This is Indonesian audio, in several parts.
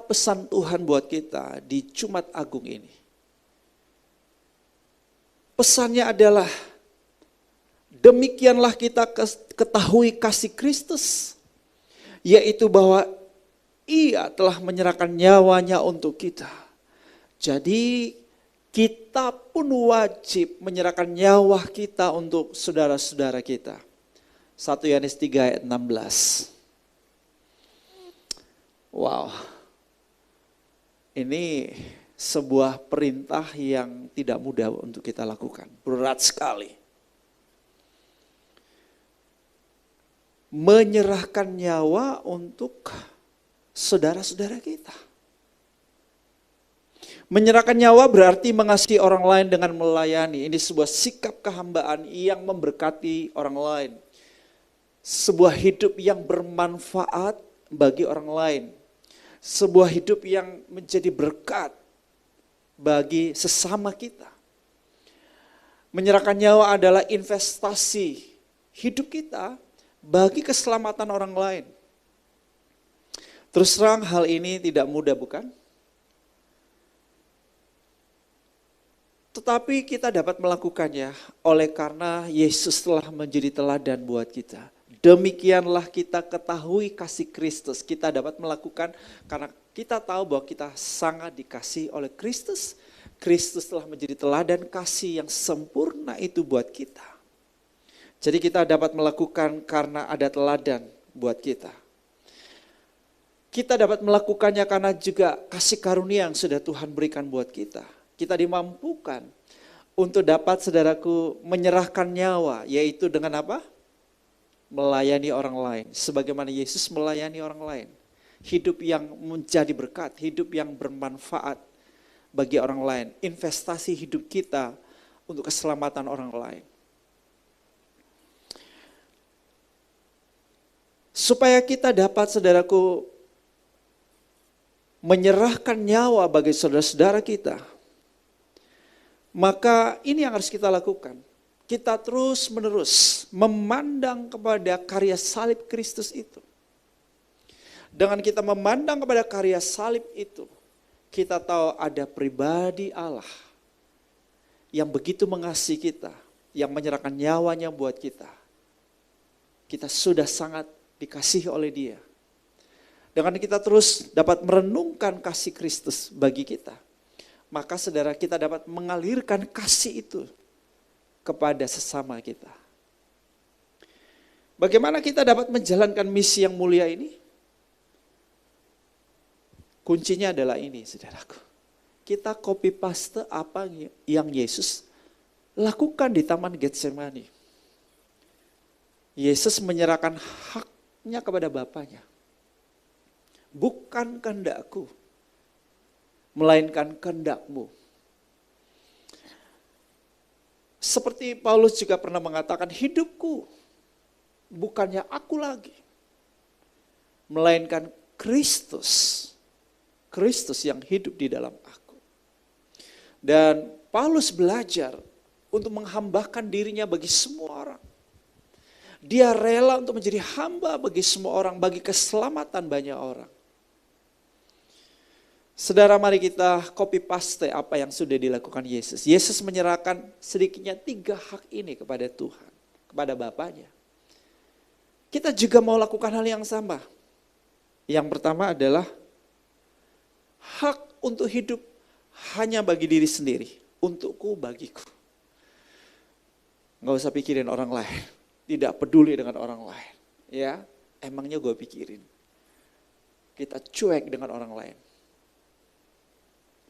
pesan Tuhan buat kita di Jumat Agung ini. Pesannya adalah, demikianlah kita ketahui kasih Kristus, yaitu bahwa Ia telah menyerahkan nyawanya untuk kita. Jadi kita pun wajib menyerahkan nyawa kita untuk saudara-saudara kita. 1 Yohanes 3 ayat 16. Wow, ini sebuah perintah yang tidak mudah untuk kita lakukan, berat sekali. Menyerahkan nyawa untuk saudara-saudara kita. Menyerahkan nyawa berarti mengasihi orang lain dengan melayani. Ini sebuah sikap kehambaan yang memberkati orang lain. Sebuah hidup yang bermanfaat bagi orang lain. Sebuah hidup yang menjadi berkat bagi sesama kita. Menyerahkan nyawa adalah investasi hidup kita bagi keselamatan orang lain. Terus terang hal ini tidak mudah, bukan? Tetapi kita dapat melakukannya oleh karena Yesus telah menjadi teladan buat kita. Demikianlah kita ketahui kasih Kristus. Kita dapat melakukan karena kita tahu bahwa kita sangat dikasihi oleh Kristus. Kristus telah menjadi teladan kasih yang sempurna itu buat kita. Jadi kita dapat melakukan karena ada teladan buat kita. Kita dapat melakukannya karena juga kasih karunia yang sudah Tuhan berikan buat kita. Kita dimampukan untuk dapat, saudaraku, menyerahkan nyawa, yaitu dengan apa? Melayani orang lain, sebagaimana Yesus melayani orang lain. Hidup yang menjadi berkat, hidup yang bermanfaat bagi orang lain. Investasi hidup kita untuk keselamatan orang lain. Supaya kita dapat, saudaraku, menyerahkan nyawa bagi saudara-saudara kita, maka ini yang harus kita lakukan. Kita terus menerus memandang kepada karya salib Kristus itu. Dengan kita memandang kepada karya salib itu, kita tahu ada pribadi Allah yang begitu mengasihi kita, yang menyerahkan nyawanya buat kita. Kita sudah sangat dikasihi oleh Dia. Dengan kita terus dapat merenungkan kasih Kristus bagi kita, maka saudara, kita dapat mengalirkan kasih itu kepada sesama kita. Bagaimana kita dapat menjalankan misi yang mulia ini? Kuncinya adalah ini, saudaraku. Kita copy paste apa yang Yesus lakukan di Taman Getsemani. Yesus menyerahkan haknya kepada Bapaknya. Bukan kehendakku, melainkan kehendakmu. Seperti Paulus juga pernah mengatakan, hidupku bukannya aku lagi, melainkan Kristus. Kristus yang hidup di dalam aku. Dan Paulus belajar untuk menghambakan dirinya bagi semua orang. Dia rela untuk menjadi hamba bagi semua orang, bagi keselamatan banyak orang. Saudara, mari kita copy paste apa yang sudah dilakukan Yesus. Yesus menyerahkan sedikitnya 3 hak ini kepada Tuhan, kepada Bapaknya. Kita juga mau lakukan hal yang sama. Yang pertama adalah hak untuk hidup hanya bagi diri sendiri, untukku, bagiku. Nggak usah pikirin orang lain, tidak peduli dengan orang lain. Ya, emangnya gue pikirin. Kita cuek dengan orang lain.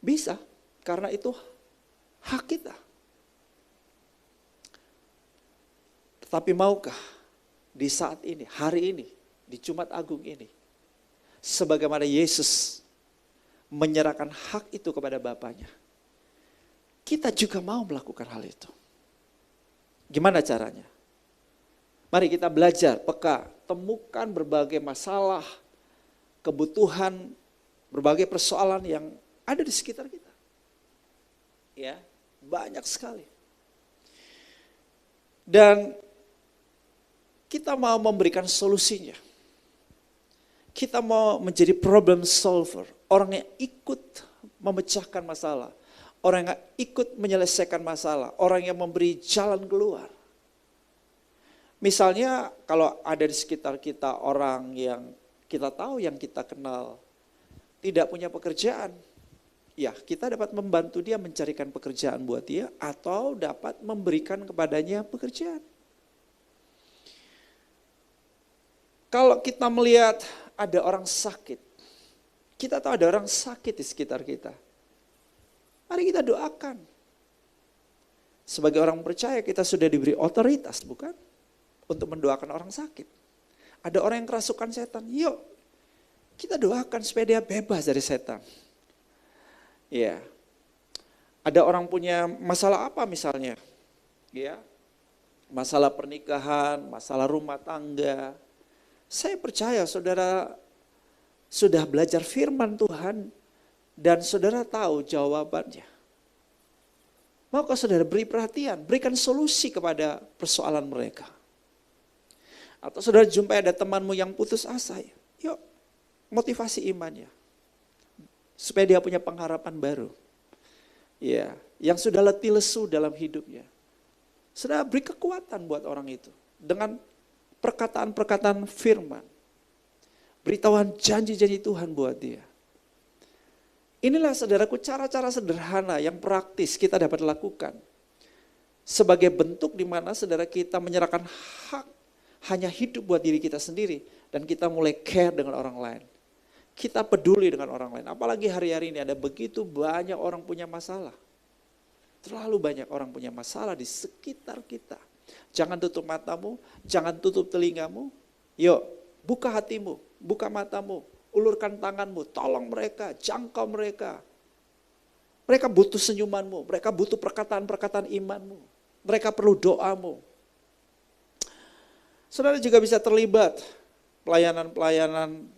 Bisa, karena itu hak kita. Tetapi maukah di saat ini, hari ini, di Jumat Agung ini, sebagaimana Yesus menyerahkan hak itu kepada Bapaknya, kita juga mau melakukan hal itu. Gimana caranya? Mari kita belajar peka, temukan berbagai masalah, kebutuhan, berbagai persoalan yang ada di sekitar kita. Ya, banyak sekali. Dan kita mau memberikan solusinya. Kita mau menjadi problem solver, orang yang ikut memecahkan masalah, orang yang ikut menyelesaikan masalah, orang yang memberi jalan keluar. Misalnya kalau ada di sekitar kita orang yang kita tahu, yang kita kenal, tidak punya pekerjaan, ya kita dapat membantu dia mencarikan pekerjaan buat dia atau dapat memberikan kepadanya pekerjaan. Kalau kita melihat ada orang sakit, kita tahu ada orang sakit di sekitar kita, mari kita doakan. Sebagai orang percaya kita sudah diberi otoritas, bukan? Untuk mendoakan orang sakit. Ada orang yang kerasukan setan, yuk kita doakan supaya dia bebas dari setan. Ya, ada orang punya masalah apa misalnya, ya, masalah pernikahan, masalah rumah tangga. Saya percaya saudara sudah belajar firman Tuhan dan saudara tahu jawabannya. Maka saudara beri perhatian, berikan solusi kepada persoalan mereka. Atau saudara jumpai ada temanmu yang putus asa, yuk motivasi imannya. Supaya dia punya pengharapan baru. Ya, yang sudah letih lesu dalam hidupnya. Saudara beri kekuatan buat orang itu. Dengan perkataan-perkataan firman. Beritahuan janji-janji Tuhan buat dia. Inilah saudaraku cara-cara sederhana yang praktis kita dapat lakukan. Sebagai bentuk di mana saudara kita menyerahkan hak hanya hidup buat diri kita sendiri. Dan kita mulai care dengan orang lain. Kita peduli dengan orang lain. Apalagi hari-hari ini ada begitu banyak orang punya masalah. Terlalu banyak orang punya masalah di sekitar kita. Jangan tutup matamu, jangan tutup telingamu. Yuk, buka hatimu, buka matamu, ulurkan tanganmu, tolong mereka, jangkau mereka. Mereka butuh senyumanmu, mereka butuh perkataan-perkataan imanmu. Mereka perlu doamu. Saudara juga bisa terlibat pelayanan-pelayanan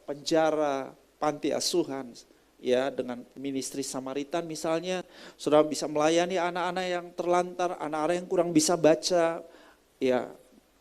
penjara, panti asuhan, ya, dengan ministry Samaritan misalnya. Saudara bisa melayani anak-anak yang terlantar, anak-anak yang kurang bisa baca, ya.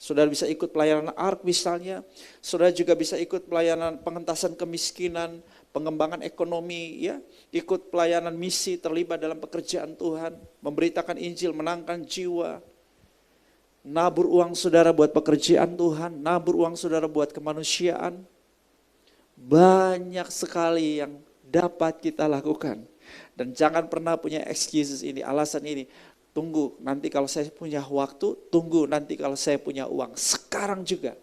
Saudara bisa ikut pelayanan ARK misalnya. Saudara juga bisa ikut pelayanan pengentasan kemiskinan, pengembangan ekonomi, ya. Ikut pelayanan misi, terlibat dalam pekerjaan Tuhan, memberitakan Injil, menangkan jiwa. Nabur uang saudara buat pekerjaan Tuhan, nabur uang saudara buat kemanusiaan. Banyak sekali yang dapat kita lakukan. Dan jangan pernah punya excuses ini, alasan ini. Tunggu nanti kalau saya punya waktu, tunggu nanti kalau saya punya uang. Sekarang juga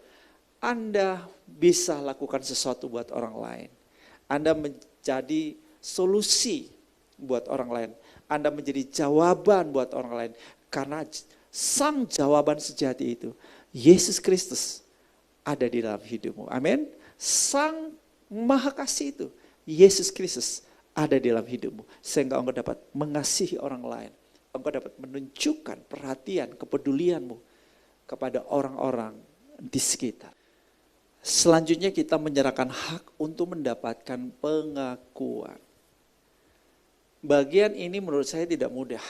Anda bisa lakukan sesuatu buat orang lain. Anda menjadi solusi buat orang lain. Anda menjadi jawaban buat orang lain. Karena sang jawaban sejati itu, Yesus Kristus ada di dalam hidupmu. Amin. Sang Maha Kasih itu, Yesus Kristus ada di dalam hidupmu. Sehingga engkau dapat mengasihi orang lain. Engkau dapat menunjukkan perhatian, kepedulianmu kepada orang-orang di sekitar. Selanjutnya kita menyerahkan hak untuk mendapatkan pengakuan. Bagian ini menurut saya tidak mudah.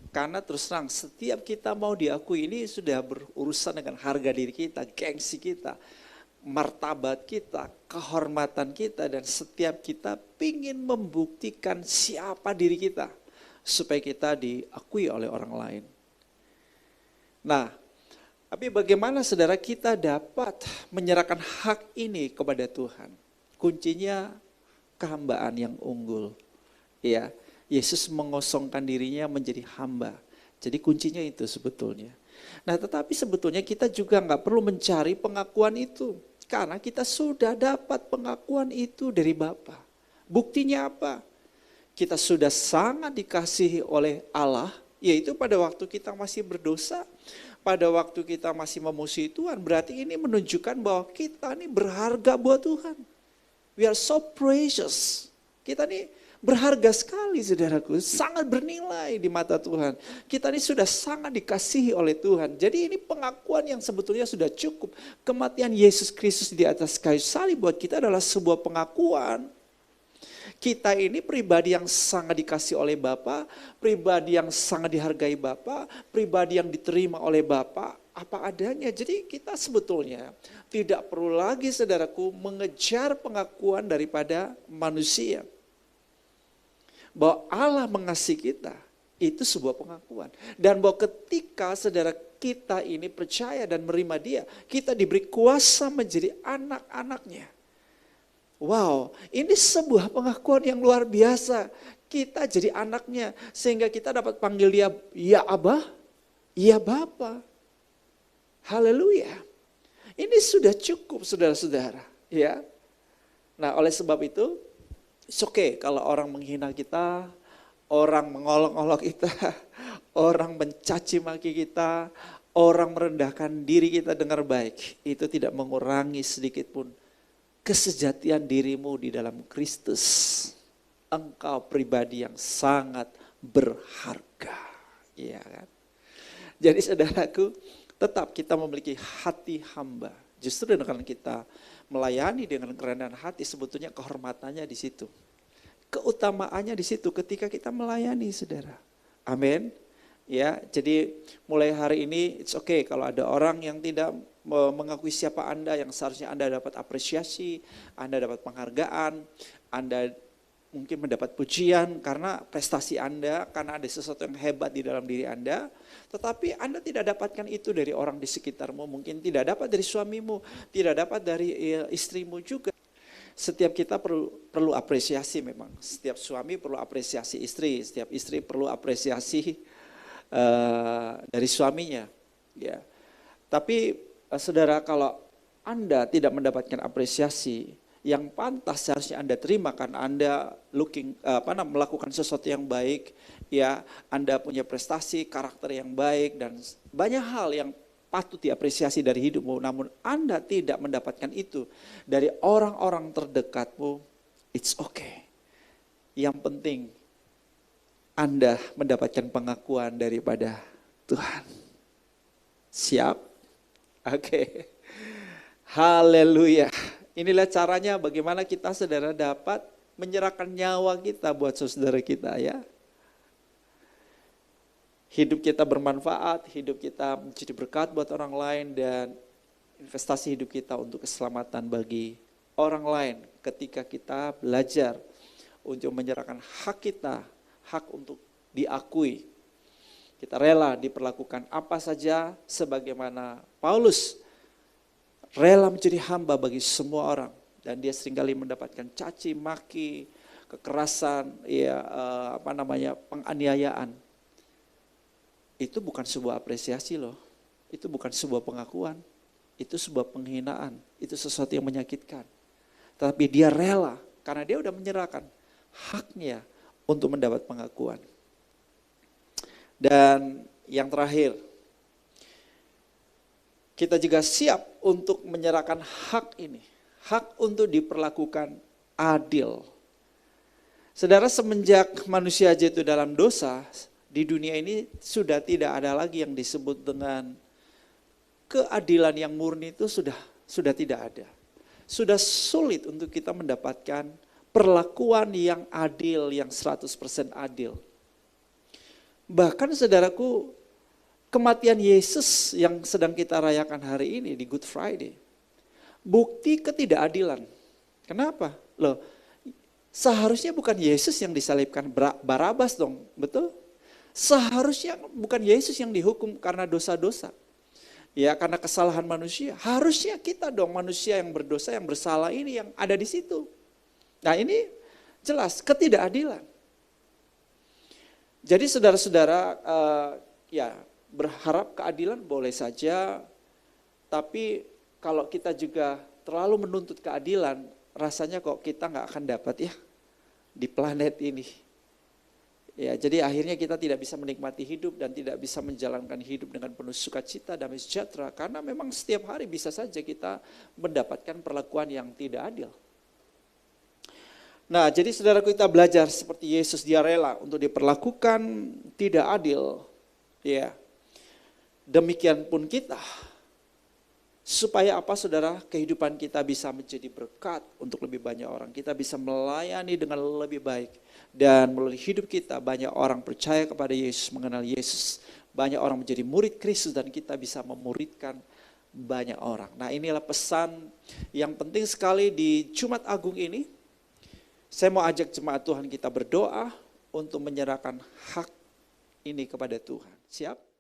Karena terus terang setiap kita mau diakui ini sudah berurusan dengan harga diri kita, gengsi kita, martabat kita, kehormatan kita, dan setiap kita ingin membuktikan siapa diri kita supaya kita diakui oleh orang lain. Nah, tapi bagaimana saudara kita dapat menyerahkan hak ini kepada Tuhan? Kuncinya kehambaan yang unggul. Ya, Yesus mengosongkan dirinya menjadi hamba. Jadi kuncinya itu sebetulnya. Nah, tetapi sebetulnya kita juga nggak perlu mencari pengakuan itu. Karena kita sudah dapat pengakuan itu dari Bapa. Buktinya apa? Kita sudah sangat dikasihi oleh Allah, yaitu pada waktu kita masih berdosa, pada waktu kita masih memusuhi Tuhan. Berarti ini menunjukkan bahwa kita ini berharga buat Tuhan. We are so precious. Kita ini berharga sekali saudaraku, sangat bernilai di mata Tuhan. Kita ini sudah sangat dikasihi oleh Tuhan. Jadi ini pengakuan yang sebetulnya sudah cukup. Kematian Yesus Kristus di atas kayu salib buat kita adalah sebuah pengakuan. Kita ini pribadi yang sangat dikasihi oleh Bapa, pribadi yang sangat dihargai Bapa, pribadi yang diterima oleh Bapa. apa adanya. Jadi kita sebetulnya tidak perlu lagi saudaraku mengejar pengakuan daripada manusia. Bahwa Allah mengasihi kita, itu sebuah pengakuan. Dan bahwa ketika saudara kita ini percaya dan menerima Dia, kita diberi kuasa menjadi anak-anaknya. Wow, ini sebuah pengakuan yang luar biasa. Kita jadi anaknya, sehingga kita dapat panggil Dia, ya Abah, ya Bapa. Haleluya. Ini sudah cukup saudara-saudara. Ya. Nah oleh sebab itu, it's okay kalau orang menghina kita, orang mengolok-olok kita, orang mencaci maki kita, orang merendahkan diri kita dengar baik. Itu tidak mengurangi sedikit pun kesejatian dirimu di dalam Kristus. Engkau pribadi yang sangat berharga. Iya kan? Jadi saudaraku, tetap kita memiliki hati hamba. Justru dengan kita melayani dengan kerendahan hati, sebetulnya kehormatannya di situ. Keutamaannya di situ ketika kita melayani, saudara. Amin. Ya, jadi mulai hari ini it's okay kalau ada orang yang tidak mengakui siapa Anda, yang seharusnya Anda dapat apresiasi, Anda dapat penghargaan, Anda mungkin mendapat pujian karena prestasi Anda, karena ada sesuatu yang hebat di dalam diri Anda. Tetapi Anda tidak dapatkan itu dari orang di sekitarmu, mungkin tidak dapat dari suamimu, tidak dapat dari istrimu juga. Setiap kita perlu apresiasi memang. Setiap suami perlu apresiasi istri, setiap istri perlu apresiasi dari suaminya. Ya. Tapi saudara, kalau Anda tidak mendapatkan apresiasi yang pantas seharusnya Anda terima karena Anda melakukan sesuatu yang baik, ya Anda punya prestasi, karakter yang baik dan banyak hal yang patut diapresiasi dari hidupmu, namun Anda tidak mendapatkan itu dari orang-orang terdekatmu, it's okay. Yang penting Anda mendapatkan pengakuan daripada Tuhan. Siap? Oke. Haleluya. Inilah caranya bagaimana kita saudara dapat menyerahkan nyawa kita buat saudara kita ya. Hidup kita bermanfaat, hidup kita menjadi berkat buat orang lain dan investasi hidup kita untuk keselamatan bagi orang lain ketika kita belajar untuk menyerahkan hak kita, hak untuk diakui. Kita rela diperlakukan apa saja sebagaimana Paulus rela menjadi hamba bagi semua orang dan dia seringkali mendapatkan caci maki, kekerasan, penganiayaan. Itu bukan sebuah apresiasi loh, itu bukan sebuah pengakuan, itu sebuah penghinaan, itu sesuatu yang menyakitkan. Tapi dia rela karena dia udah menyerahkan haknya untuk mendapat pengakuan. Dan yang terakhir, kita juga siap untuk menyerahkan hak ini, hak untuk diperlakukan adil. Saudara, semenjak manusia jatuh dalam dosa, di dunia ini sudah tidak ada lagi yang disebut dengan keadilan yang murni, itu sudah tidak ada. Sudah sulit untuk kita mendapatkan perlakuan yang adil, yang 100% adil. Bahkan saudaraku, kematian Yesus yang sedang kita rayakan hari ini di Good Friday, bukti ketidakadilan. Kenapa? Loh, seharusnya bukan Yesus yang disalibkan, Barabas dong, betul? Seharusnya bukan Yesus yang dihukum karena dosa-dosa. Ya, karena kesalahan manusia. Harusnya kita dong, manusia yang berdosa, yang bersalah ini yang ada di situ. Nah, ini jelas ketidakadilan. Jadi saudara-saudara, berharap keadilan boleh saja, tapi kalau kita juga terlalu menuntut keadilan, rasanya kok kita nggak akan dapat ya di planet ini. Ya, jadi akhirnya kita tidak bisa menikmati hidup dan tidak bisa menjalankan hidup dengan penuh sukacita, damai sejahtera, karena memang setiap hari bisa saja kita mendapatkan perlakuan yang tidak adil. Nah, jadi saudara, kita belajar seperti Yesus, dia rela untuk diperlakukan tidak adil. Ya, demikian pun kita. Supaya apa saudara? Kehidupan kita bisa menjadi berkat untuk lebih banyak orang. Kita bisa melayani dengan lebih baik. Dan melalui hidup kita banyak orang percaya kepada Yesus, mengenal Yesus. banyak orang menjadi murid Kristus dan kita bisa memuridkan banyak orang. Nah, inilah pesan yang penting sekali di Jumat Agung ini. Saya mau ajak jemaat Tuhan kita berdoa untuk menyerahkan hak ini kepada Tuhan. Siap?